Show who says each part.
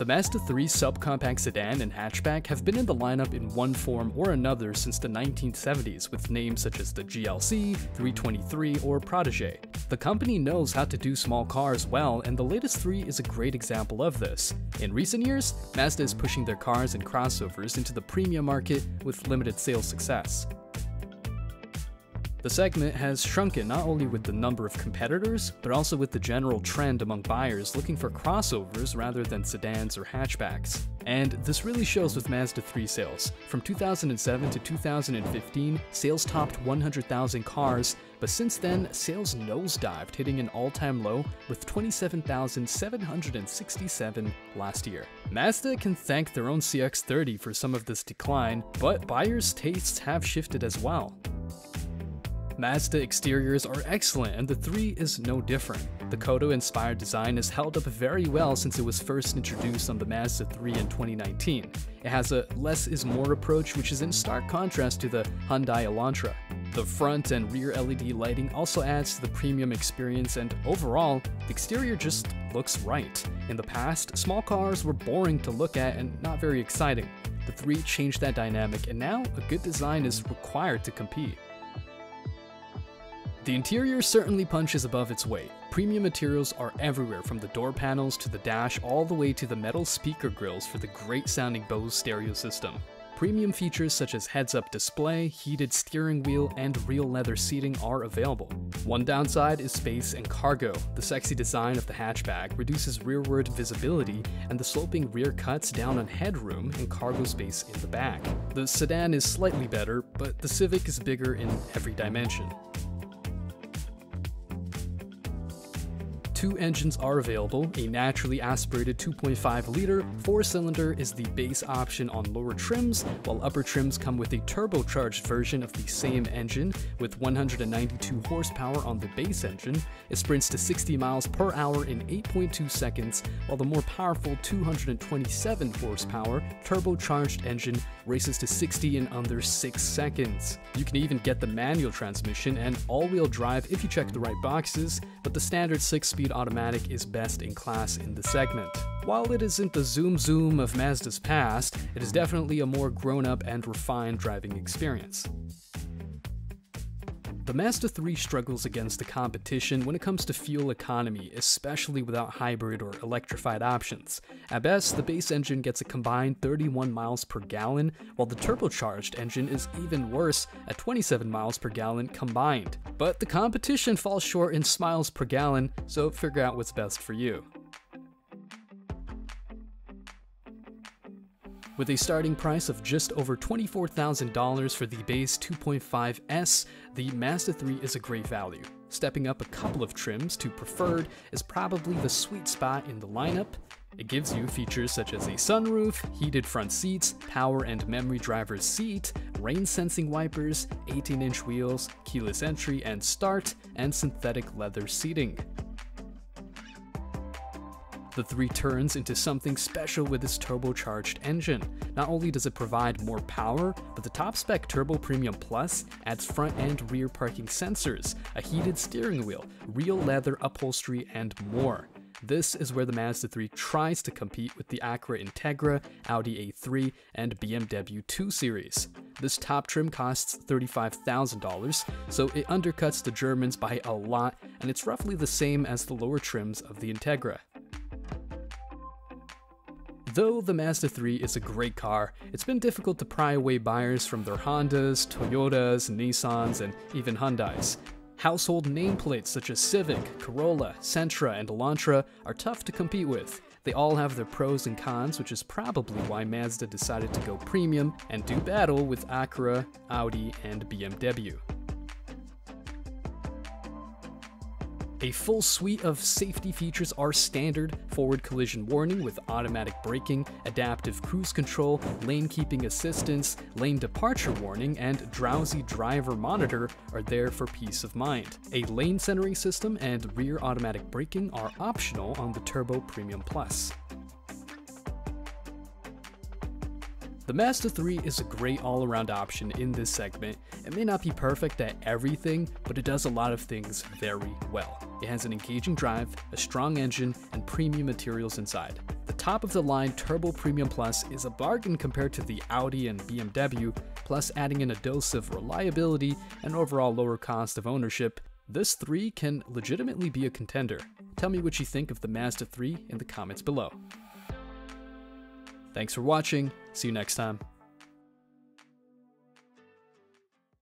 Speaker 1: The Mazda 3 subcompact sedan and hatchback have been in the lineup in one form or another since the 1970s with names such as the GLC, 323, or Protege. The company knows how to do small cars well, and the latest 3 is a great example of this. In recent years, Mazda is pushing their cars and crossovers into the premium market with limited sales success. The segment has shrunken not only with the number of competitors, but also with the general trend among buyers looking for crossovers rather than sedans or hatchbacks. And this really shows with Mazda 3 sales. From 2007 to 2015, sales topped 100,000 cars, but since then, sales nosedived, hitting an all-time low with 27,767 last year. Mazda can thank their own CX-30 for some of this decline, but buyers' tastes have shifted as well. Mazda exteriors are excellent, and the 3 is no different. The Kodo-inspired design has held up very well since it was first introduced on the Mazda 3 in 2019. It has a less is more approach, which is in stark contrast to the Hyundai Elantra. The front and rear LED lighting also adds to the premium experience, and overall, the exterior just looks right. In the past, small cars were boring to look at and not very exciting. The 3 changed that dynamic, and now a good design is required to compete. The interior certainly punches above its weight. Premium materials are everywhere, from the door panels to the dash all the way to the metal speaker grills for the great sounding Bose stereo system. Premium features such as heads-up display, heated steering wheel, and real leather seating are available. One downside is space and cargo. The sexy design of the hatchback reduces rearward visibility, and the sloping rear cuts down on headroom and cargo space in the back. The sedan is slightly better, but the Civic is bigger in every dimension. 2 engines are available. A naturally aspirated 2.5-liter 4-cylinder is the base option on lower trims, while upper trims come with a turbocharged version of the same engine with 192 horsepower on the base engine. It sprints to 60 miles per hour in 8.2 seconds, while the more powerful 227 horsepower turbocharged engine races to 60 in under 6 seconds. You can even get the manual transmission and all-wheel drive if you check the right boxes, but the standard 6-speed automatic is best in class in the segment. While it isn't the zoom of Mazda's past, it is definitely a more grown-up and refined driving experience. The Mazda 3 struggles against the competition when it comes to fuel economy, especially without hybrid or electrified options. At best, the base engine gets a combined 31 miles per gallon, while the turbocharged engine is even worse at 27 miles per gallon combined. But the competition falls short in miles per gallon, so figure out what's best for you. With a starting price of just over $24,000 for the base 2.5S, the Mazda 3 is a great value. Stepping up a couple of trims to preferred is probably the sweet spot in the lineup. It gives you features such as a sunroof, heated front seats, power and memory driver's seat, rain-sensing wipers, 18-inch wheels, keyless entry and start, and synthetic leather seating. The 3 turns into something special with its turbocharged engine. Not only does it provide more power, but the top-spec Turbo Premium Plus adds front and rear parking sensors, a heated steering wheel, real leather upholstery, and more. This is where the Mazda 3 tries to compete with the Acura Integra, Audi A3, and BMW 2 Series. This top trim costs $35,000, so it undercuts the Germans by a lot, and it's roughly the same as the lower trims of the Integra. Though the Mazda 3 is a great car, it's been difficult to pry away buyers from their Hondas, Toyotas, Nissans, and even Hyundais. Household nameplates such as Civic, Corolla, Sentra, and Elantra are tough to compete with. They all have their pros and cons, which is probably why Mazda decided to go premium and do battle with Acura, Audi, and BMW. A full suite of safety features are standard. Forward collision warning with automatic braking, adaptive cruise control, lane keeping assistance, lane departure warning, and drowsy driver monitor are there for peace of mind. A lane centering system and rear automatic braking are optional on the Turbo Premium Plus. The Mazda 3 is a great all-around option in this segment. It may not be perfect at everything, but it does a lot of things very well. It has an engaging drive, a strong engine, and premium materials inside. The top-of-the-line Turbo Premium Plus is a bargain compared to the Audi and BMW, plus adding in a dose of reliability and overall lower cost of ownership, this 3 can legitimately be a contender. Tell me what you think of the Mazda 3 in the comments below. Thanks for watching, see you next time.